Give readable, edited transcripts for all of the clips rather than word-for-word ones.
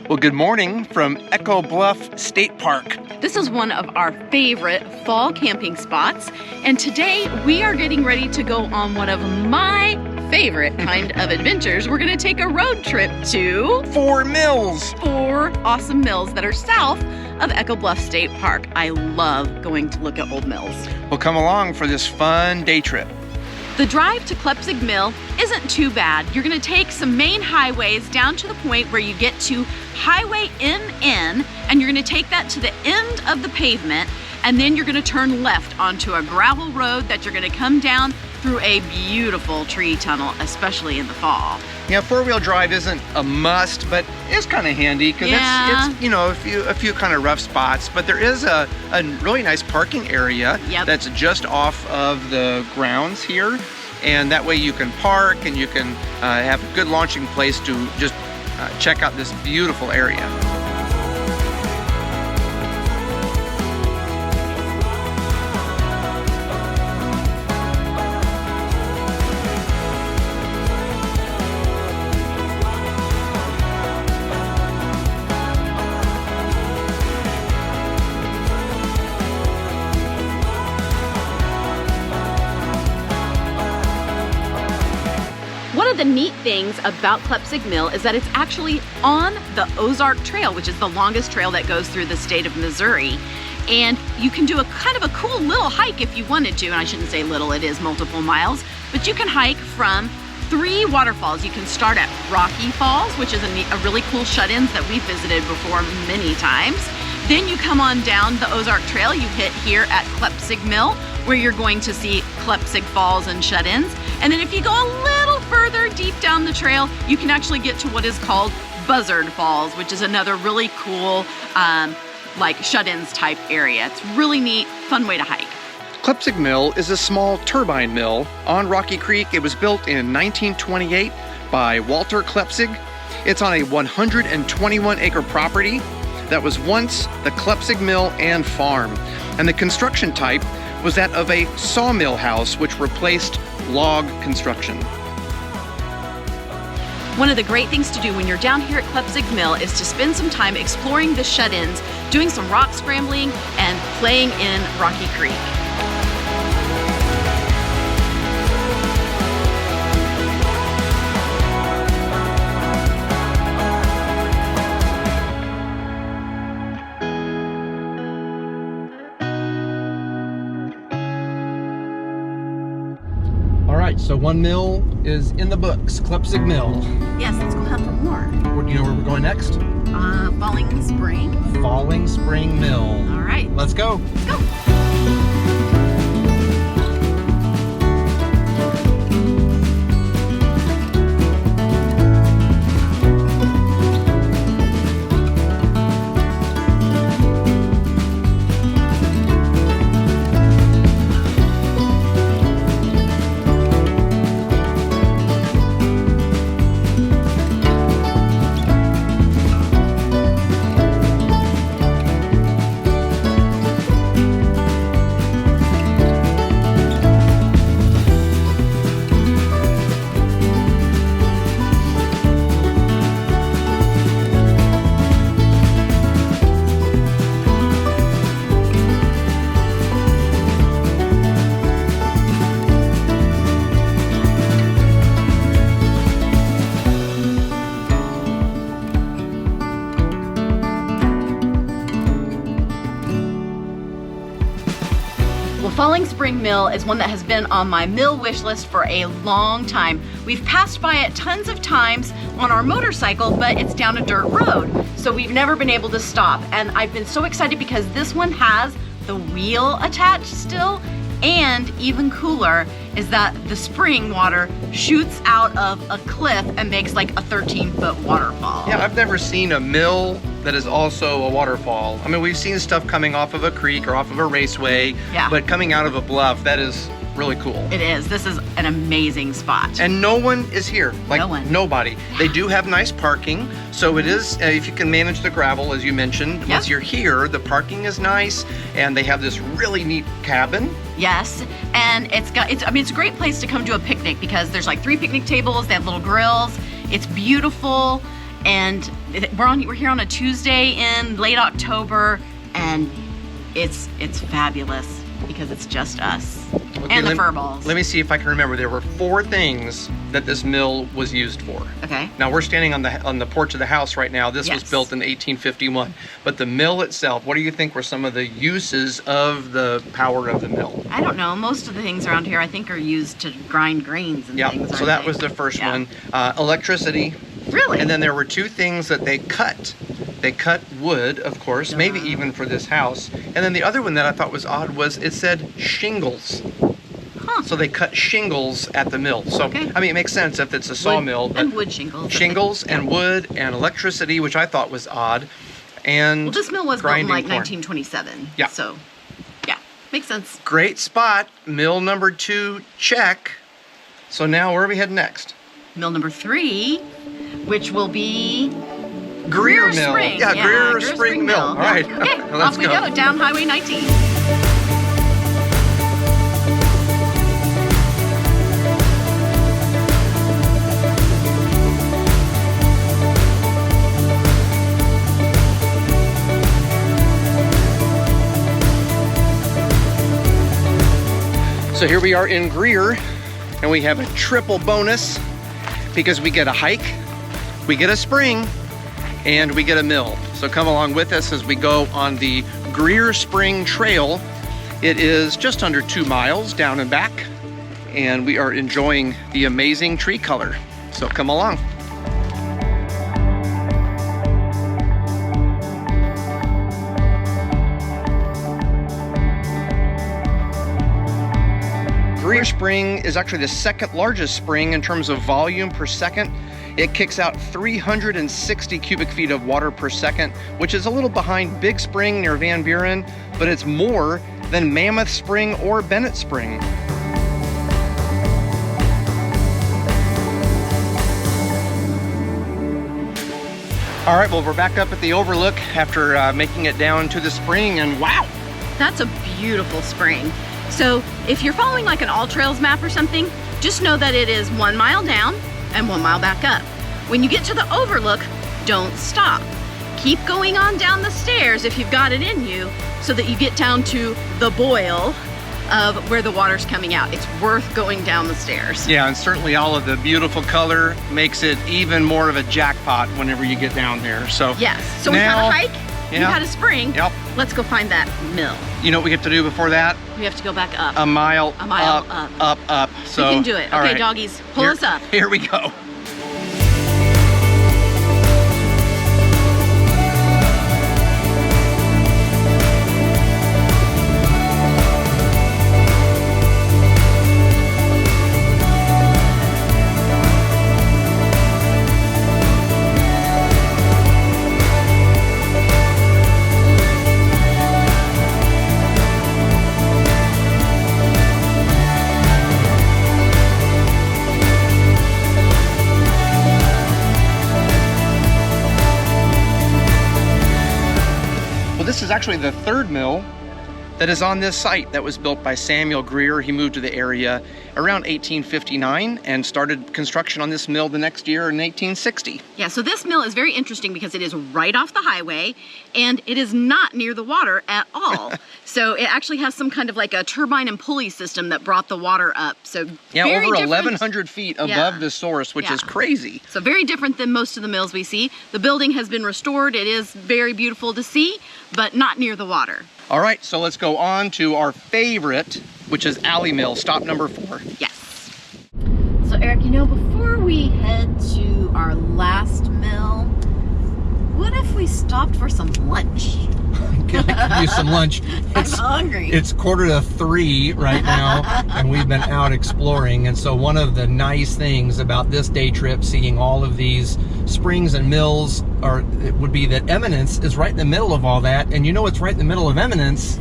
Well, good morning from Echo Bluff State Park. This is one of our favorite fall camping spots, and today we are getting ready to go on one of my favorite kind of adventures. We're gonna take a road trip to 4 mills. 4 awesome mills that are south of Echo Bluff State Park. I love going to look at old mills. Well, come along for this fun day trip. The drive to Klepzig Mill isn't too bad. You're gonna take some main highways down to the point where you get to Highway NN, and you're gonna take that to the end of the pavement, and then you're gonna turn left onto a gravel road that you're gonna come down through a beautiful tree tunnel, especially in the fall. Yeah, 4-wheel drive isn't a must, but it's kind of handy because it's you know, a few kind of rough spots. But there is a really nice parking area that's just off of the grounds here, and that way you can park and you can have a good launching place to just check out this beautiful area. One of the neat things about Klepzig Mill is that it's actually on the Ozark Trail, which is the longest trail that goes through the state of Missouri. And you can do a kind of a cool little hike if you wanted to, and I shouldn't say little, it is multiple miles, but you can hike from 3 waterfalls. You can start at Rocky Falls, which is a really cool shut-ins that we've visited before many times. Then you come on down the Ozark Trail, you hit here at Klepzig Mill, where you're going to see Klepzig Falls and shut-ins. And then if you go a little further deep down the trail, you can actually get to what is called Buzzard Falls, which is another really cool like shut-ins type area. It's really neat, fun way to hike. Klepzig Mill is a small turbine mill on Rocky Creek. It was built in 1928 by Walter Klepzig. It's on a 121-acre property that was once the Klepzig Mill and Farm. And the construction type was that of a sawmill house, which replaced log construction. One of the great things to do when you're down here at Klepzig Mill is to spend some time exploring the shut-ins, doing some rock scrambling, and playing in Rocky Creek. All right, so 1 mill is in the books, Klepzig Mill. Yes, let's go hunt for more. Do you know where we're going next? Falling Spring. Falling Spring Mill. All right. Let's go. Let's go. Falling Spring Mill is one that has been on my mill wish list for a long time. We've passed by it tons of times on our motorcycle, but it's down a dirt road, so we've never been able to stop. And I've been so excited because this one has the wheel attached still, and even cooler is that the spring water shoots out of a cliff and makes like a 13-foot waterfall. Yeah, I've never seen a mill that is also a waterfall. I mean, we've seen stuff coming off of a creek or off of a raceway, but coming out of a bluff, that is really cool. It is. This is an amazing spot. And no one is here. Like, no one. Nobody. Yeah. They do have nice parking, so it is, if you can manage the gravel, as you mentioned, once you're here, the parking is nice, and they have this really neat cabin. Yes, and it's a great place to come to a picnic because there's like 3 picnic tables, they have little grills, it's beautiful, and we're here on a Tuesday in late October, and it's fabulous because it's just us and the fur balls. Let me see if I can remember. There were 4 things that this mill was used for. Okay. Now we're standing on the porch of the house right now. This was Yes. built in 1851. But the mill itself, what do you think were some of the uses of the power of the mill? I don't know. Most of the things around here I think are used to grind grains and Yeah, things. so that was the first one. Electricity. Really? And then there were 2 things that they cut. They cut wood, of course, maybe even for this house. And then the other one that I thought was odd was it said shingles. Huh. So they cut shingles at the mill. So, Okay. I mean, it makes sense if it's a sawmill. And wood shingles. Shingles and wood and electricity, which I thought was odd. And Well, this mill was built in like corn. 1927. Yeah. So, yeah, makes sense. Great spot. Mill number 2, check. So now where are we heading next? Mill number 3, which will be Greer Mill. Spring. Yeah, Greer Spring Mill. All right. Okay, Let's off we go down Highway 19. So here we are in Greer, and we have a triple bonus because we get a hike, we get a spring, and we get a mill. So come along with us as we go on the Greer Spring Trail. It is just under 2 miles down and back, and we are enjoying the amazing tree color. So come along. Greer Spring is actually the 2nd largest spring in terms of volume per second. It kicks out 360 cubic feet of water per second, which is a little behind Big Spring near Van Buren, but it's more than Mammoth Spring or Bennett Spring. All right, well, we're back up at the overlook after making it down to the spring, and wow! That's a beautiful spring. So if you're following like an all trails map or something, just know that it is 1 mile down and 1 mile back up. When you get to the overlook, don't stop. Keep going on down the stairs if you've got it in you so that you get down to the boil of where the water's coming out. It's worth going down the stairs. Yeah, and certainly all of the beautiful color makes it even more of a jackpot whenever you get down there. So Yes, so we've had a hike, we've yeah. had a spring. Yep. Let's go find that mill. You know what we have to do before that? We have to go back up. A mile up. up. So We can do it. all Okay, right. doggies, pull Here- us up. Here we go. This is actually the 3rd mill that is on this site that was built by Samuel Greer. He moved to the area around 1859 and started construction on this mill the next year in 1860. Yeah, so this mill is very interesting because it is right off the highway and it is not near the water at all. So it actually has some kind of like a turbine and pulley system that brought the water up. So Yeah, very over different. 1,100 feet above the source, which is crazy. So very different than most of the mills we see. The building has been restored. It is very beautiful to see, but not near the water. All right, so let's go on to our favorite, which is Alley Mill, stop number 4. Yes. So Eric, you know, before we head to our last mill, what if we stopped for some lunch? Can I give you some lunch? I'm hungry. It's 2:45 right now, and we've been out exploring. And so one of the nice things about this day trip, seeing all of these springs and mills, it would be that Eminence is right in the middle of all that. And you know what's right in the middle of Eminence?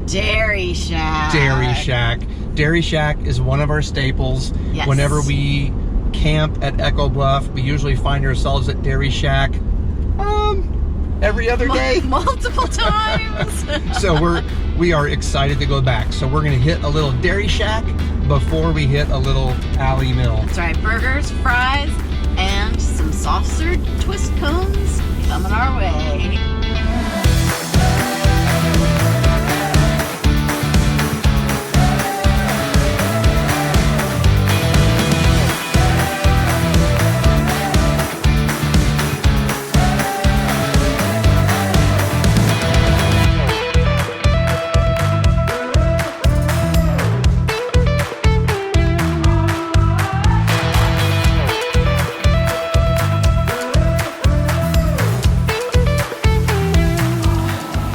Dairy Shack. Dairy Shack. Dairy Shack is one of our staples. Yes. Whenever we camp at Echo Bluff, we usually find ourselves at Dairy Shack every other day. Multiple times. So we are excited to go back. So we're gonna hit a little Dairy Shack before we hit a little Alley Mill. That's right, burgers, fries, and some soft serve twist cones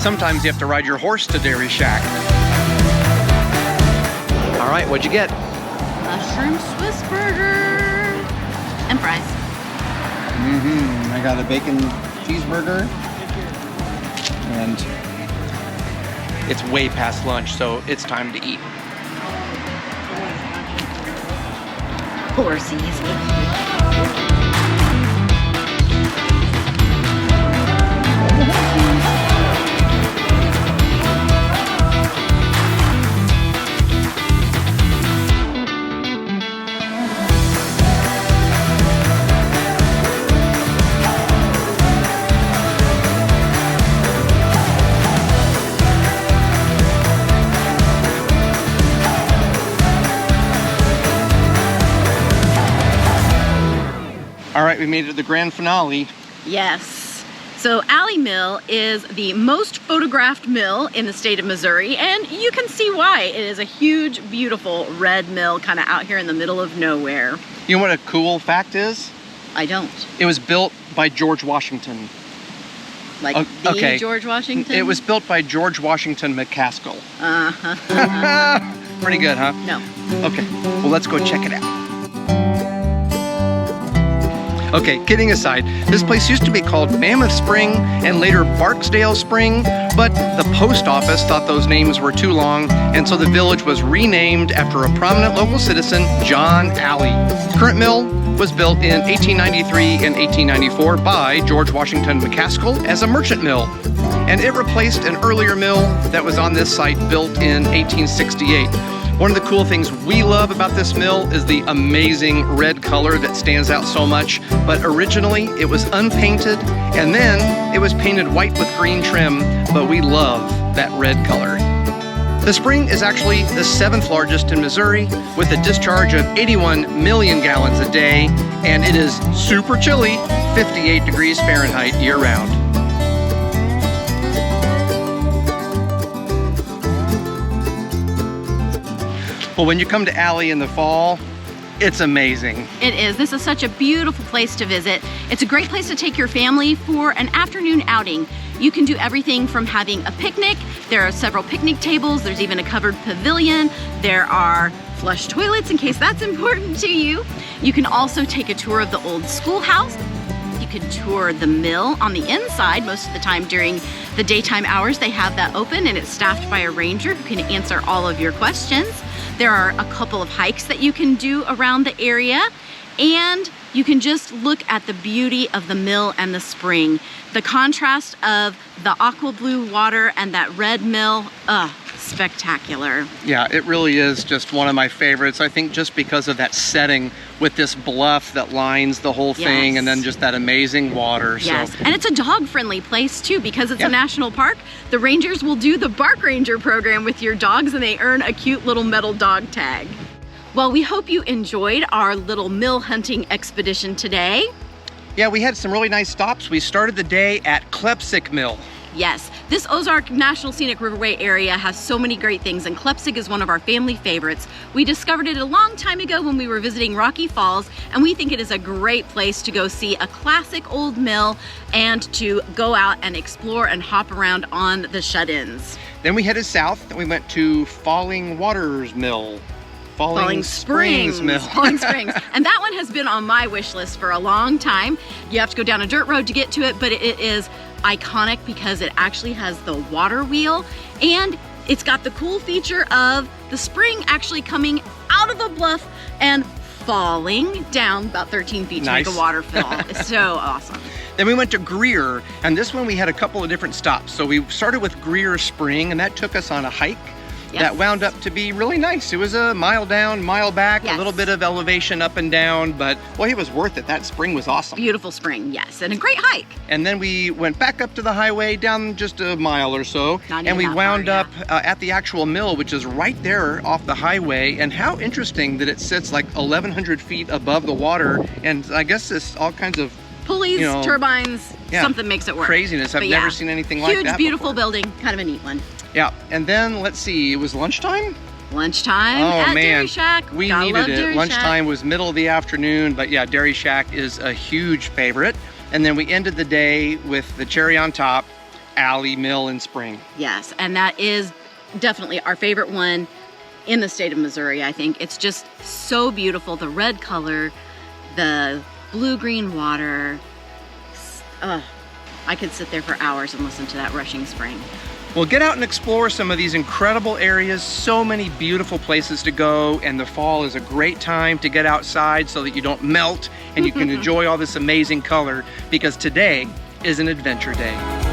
Sometimes you have to ride your horse to Dairy Shack. All right, what'd you get? Mushroom Swiss burger and fries. I got a bacon cheeseburger. And it's way past lunch, so it's time to eat. Horsies. All right, we made it to the grand finale. Yes. So Alley Mill is the most photographed mill in the state of Missouri, and you can see why. It is a huge, beautiful red mill kind of out here in the middle of nowhere. You know what a cool fact is? I don't. It was built by George Washington. Like okay. George Washington? It was built by George Washington McCaskill. Uh-huh. Pretty good, huh? No. Okay, well, let's go check it out. Okay, kidding aside, this place used to be called Mammoth Spring and later Barksdale Spring, but the post office thought those names were too long, and so the village was renamed after a prominent local citizen, John Alley. Current mill was built in 1893 and 1894 by George Washington McCaskill as a merchant mill, and it replaced an earlier mill that was on this site built in 1868. One of the cool things we love about this mill is the amazing red color that stands out so much, but originally it was unpainted and then it was painted white with green trim, but we love that red color. The spring is actually the 7th largest in Missouri with a discharge of 81 million gallons a day, and it is super chilly, 58 degrees Fahrenheit year-round. Well, when you come to Alley in the fall, it's amazing. It is. This is such a beautiful place to visit. It's a great place to take your family for an afternoon outing. You can do everything from having a picnic. There are several picnic tables. There's even a covered pavilion. There are flush toilets in case that's important to you. You can also take a tour of the old schoolhouse. You can tour the mill on the inside. Most of the time during the daytime hours, they have that open and it's staffed by a ranger who can answer all of your questions. There are a couple of hikes that you can do around the area, and you can just look at the beauty of the mill and the spring. The contrast of the aqua blue water and that red mill, spectacular. Yeah, it really is just one of my favorites. I think just because of that setting with this bluff that lines the whole thing, and then just that amazing water. Yes, so. and it's a dog-friendly place too because it's a national park. The rangers will do the Bark Ranger program with your dogs and they earn a cute little metal dog tag. Well, we hope you enjoyed our little mill hunting expedition today. Yeah, we had some really nice stops. We started the day at Klepzig Mill. Yes, this Ozark National Scenic Riverway area has so many great things, and Klepzig is one of our family favorites. We discovered it a long time ago when we were visiting Rocky Falls, and we think it is a great place to go see a classic old mill and to go out and explore and hop around on the shut-ins. Then we headed south and we went to Falling Waters Mill. Falling Springs Mill. Falling Springs. And that one has been on my wish list for a long time. You have to go down a dirt road to get to it, but it is iconic because it actually has the water wheel, and it's got the cool feature of the spring actually coming out of a bluff and falling down about 13 feet to make a waterfall. It's so awesome. Then we went to Greer, and this one we had a couple of different stops. So we started with Greer Spring, and that took us on a hike. That wound up to be really nice. It was a mile down, mile back, a little bit of elevation up and down, but boy, it was worth it. That spring was awesome. Beautiful spring, yes, and a great hike. And then we went back up to the highway, down just a mile or so, and we wound up at the actual mill, which is right there off the highway. And how interesting that it sits like 1,100 feet above the water, and I guess it's all kinds of pulleys, turbines, something makes it work. Craziness. I've never seen anything like that. Huge, beautiful building, kind of a neat one. Yeah, and then let's see, it was lunchtime? Lunchtime at Dairy Shack. We needed it. Lunchtime was middle of the afternoon, but yeah, Dairy Shack is a huge favorite. And then we ended the day with the cherry on top, alley mill in spring. Yes, and that is definitely our favorite one in the state of Missouri, I think. It's just so beautiful. The red color, the blue-green water. I could sit there for hours and listen to that rushing spring. Well, get out and explore some of these incredible areas. So many beautiful places to go, and the fall is a great time to get outside so that you don't melt and you can enjoy all this amazing color, because today is an adventure day.